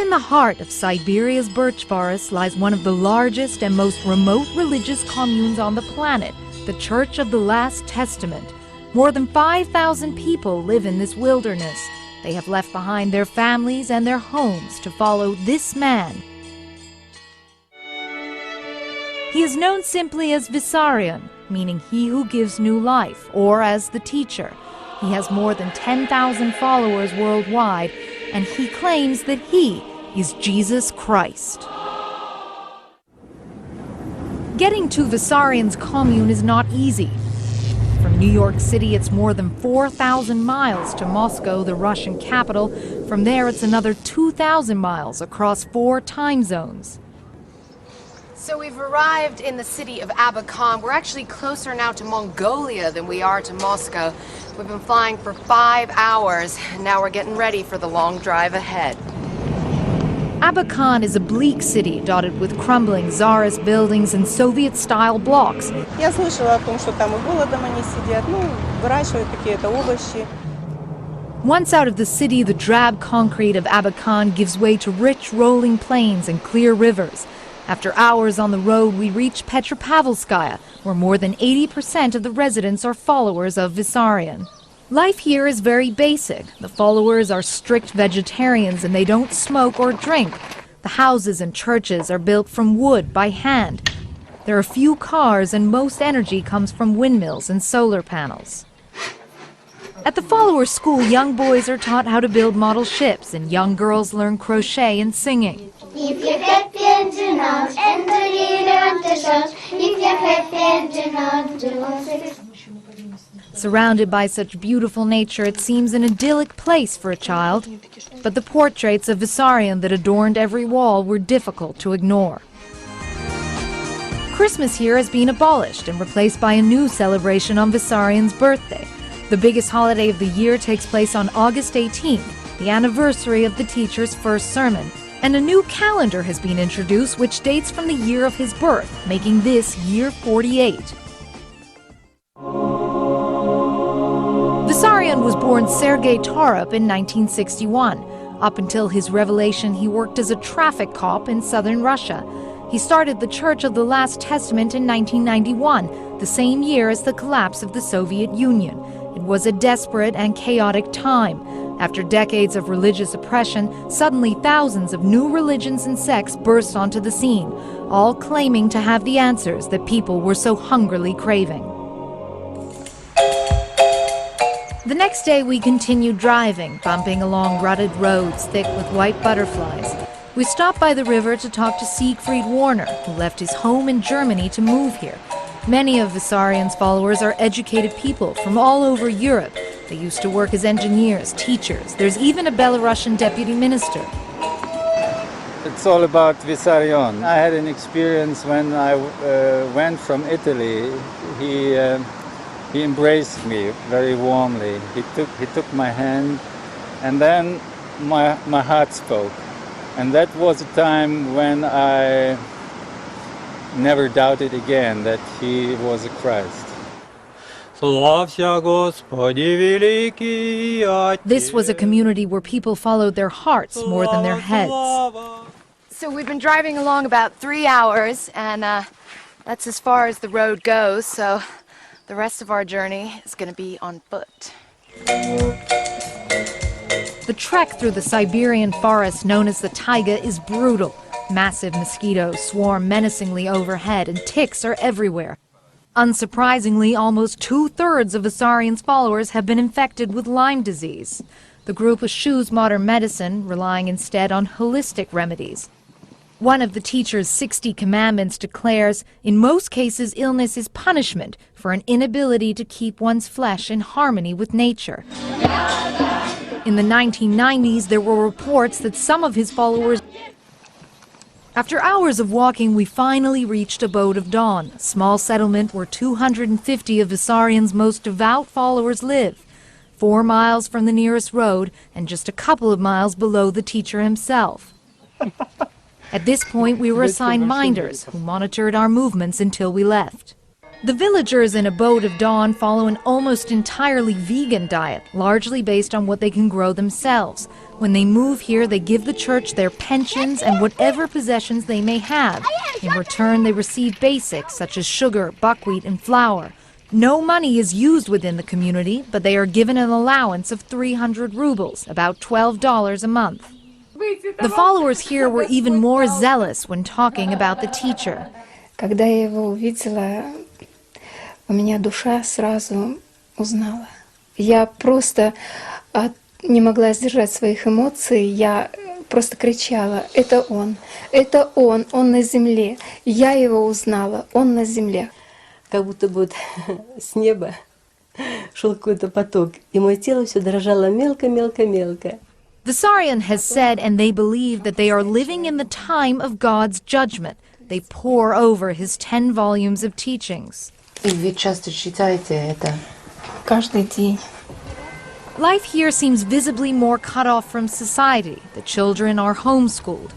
in the heart of Siberia's birch forest lies one of the largest and most remote religious communes on the planet, the Church of the Last Testament. More than 5,000 people live in this wilderness. They have left behind their families and their homes to follow this man. He is known simply as Visarion, meaning he who gives new life, or as the teacher. He has more than 10,000 followers worldwide, and he claims that he is Jesus Christ. Getting to Visarion's commune is not easy. From New York City, it's more than 4,000 miles to Moscow, the Russian capital. From there, it's another 2,000 miles across 4 time zones. So we've arrived in the city of Aby. We're actually closer now to Mongolia than we are to Moscow. We've been flying for 5 hours, and now we're getting ready for the long drive ahead. Aby is a bleak city dotted with crumbling Tsarist buildings and Soviet-style blocks. Я слышала о том, что там и голодом они сидят, выращивают какие-то овощи. Once out of the city, the drab concrete of Aby gives way to rich rolling plains and clear rivers. After hours on the road, we reach Petropavlskaya, where more than 80% of the residents are followers of Visarion. Life here is very basic. The followers are strict vegetarians and they don't smoke or drink. The houses and churches are built from wood by hand. There are few cars and most energy comes from windmills and solar panels. At the follower school, young boys are taught how to build model ships and young girls learn crochet and singing. If you're happy and do not, and do you want to shout? If you're happy and do not, do not. Surrounded by such beautiful nature, it seems an idyllic place for a child. But the portraits of Visarion that adorned every wall were difficult to ignore. Christmas here has been abolished and replaced by a new celebration on Visarion's birthday. The biggest holiday of the year takes place on August 18th, the anniversary of the teacher's first sermon. And a new calendar has been introduced which dates from the year of his birth, making this year 48. Visarion was born Sergei Tarup in 1961. Up until his revelation, he worked as a traffic cop in southern Russia. He started the Church of the Last Testament in 1991, the same year as the collapse of the Soviet Union. It was a desperate and chaotic time. After decades of religious oppression, suddenly thousands of new religions and sects burst onto the scene, all claiming to have the answers that people were so hungrily craving. The next day we continued driving, bumping along rutted roads thick with white butterflies. We stopped by the river to talk to Siegfried Warner, who left his home in Germany to move here. Many of Visarion's followers are educated people from all over Europe. They used to work as engineers, teachers. There's even a Belarusian deputy minister. It's all about Visarion. I had an experience when I went from Italy. He embraced me very warmly. He took my hand, and then my heart spoke. And that was a time when I never doubted again that he was a Christ. This was a community where people followed their hearts more than their heads. So we've been driving along about 3 hours, and that's as far as the road goes, so the rest of our journey is going to be on foot. The trek through the Siberian forest known as the taiga is brutal. Massive mosquitoes swarm menacingly overhead and ticks are everywhere. Unsurprisingly, almost 2/3 of Visarion's followers have been infected with Lyme disease. The group eschews modern medicine, relying instead on holistic remedies. One of the teacher's 60 commandments declares, in most cases, illness is punishment for an inability to keep one's flesh in harmony with nature. In the 1990s, there were reports that some of his followers... After hours of walking, we finally reached Abode of Dawn, a small settlement where 250 of Visarion's most devout followers live, 4 miles from the nearest road and just a couple of miles below the teacher himself. At this point, we were assigned minders who monitored our movements until we left. The villagers in Abode of Dawn follow an almost entirely vegan diet, largely based on what they can grow themselves. When they move here, they give the church their pensions and whatever possessions they may have. In return, they receive basics such as sugar, buckwheat, and flour. No money is used within the community, but they are given an allowance of 300 rubles, about $12 a month. The followers here were even more zealous when talking about the teacher. Когда я его увидела, у меня душа сразу узнала. Я просто не могла сдержать своих эмоций, я просто кричала: это он на земле. Я его узнала, он на земле. Как будто бы с неба шел какой-то поток, и мое тело все дрожало мелко-мелко-мелко. Visarion has said, and they believe, that they are living in the time of God's judgment. They pore over his 10 volumes of teachings. И вы часто читаете это? Каждый день. Life here seems visibly more cut off from society. The children are homeschooled.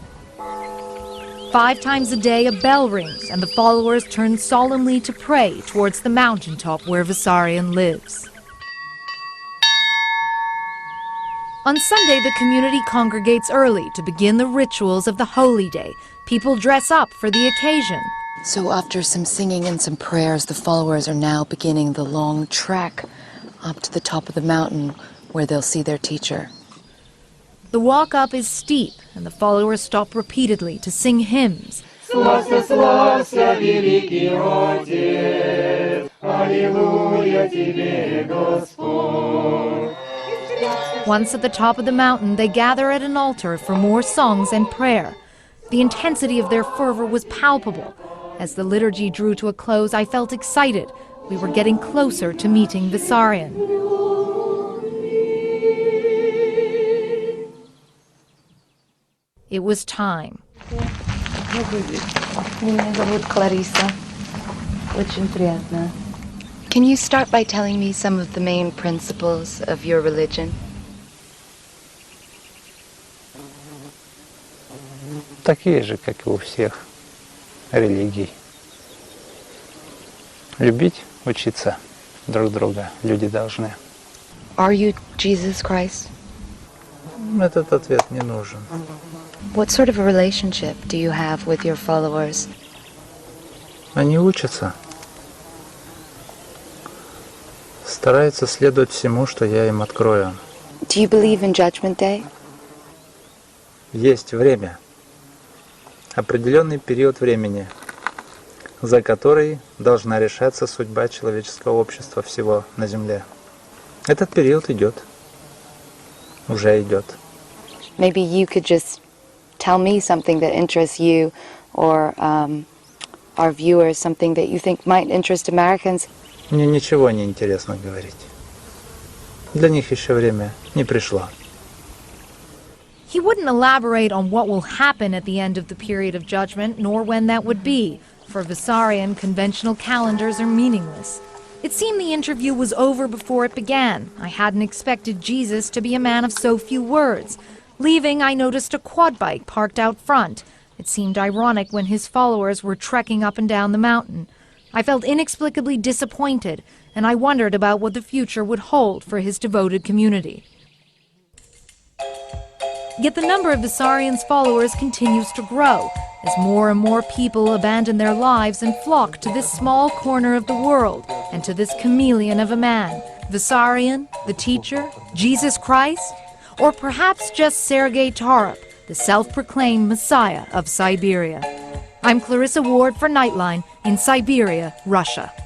5 times a day a bell rings and the followers turn solemnly to pray towards the mountaintop where Visarion lives. On Sunday, the community congregates early to begin the rituals of the holy day. People dress up for the occasion. So after some singing and some prayers, the followers are now beginning the long trek up to the top of the mountain where they'll see their teacher. The walk up is steep, and the followers stop repeatedly to sing hymns. Славься, славься, великий Отец, Аллилуйя тебе, Господь. Once at the top of the mountain, they gather at an altar for more songs and prayer. The intensity of their fervor was palpable. As the liturgy drew to a close, I felt excited. We were getting closer to meeting Visarion. It was time. Меня зовут Клариса. Очень приятно. Can you start by telling me some of the main principles of your religion? Такие же, как и у всех религий. Любить, учиться друг друга люди должны. Are you Jesus Christ? Этот ответ не нужен. What sort of a relationship do you have with your followers? Они учатся. Стараются следовать всему, что я им открою. Do you believe in Judgment Day? Есть время. Определенный период времени, за который должна решаться судьба человеческого общества всего на Земле. Этот период идет. Уже идет. Maybe you could just tell me something that interests you or our viewers, something that you think might interest Americans. Мне ничего не интересно говорить. Для них еще время не пришло. He wouldn't elaborate on what will happen at the end of the period of judgment, nor when that would be. For Visarion, conventional calendars are meaningless. It seemed the interview was over before it began. I hadn't expected Jesus to be a man of so few words. Leaving, I noticed a quad bike parked out front. It seemed ironic when his followers were trekking up and down the mountain. I felt inexplicably disappointed, and I wondered about what the future would hold for his devoted community. Yet the number of Visarion's followers continues to grow, as more and more people abandon their lives and flock to this small corner of the world, and to this chameleon of a man. Visarion, the teacher, Jesus Christ, or perhaps just Sergei Tarup, the self-proclaimed Messiah of Siberia. I'm Clarissa Ward for Nightline in Siberia, Russia.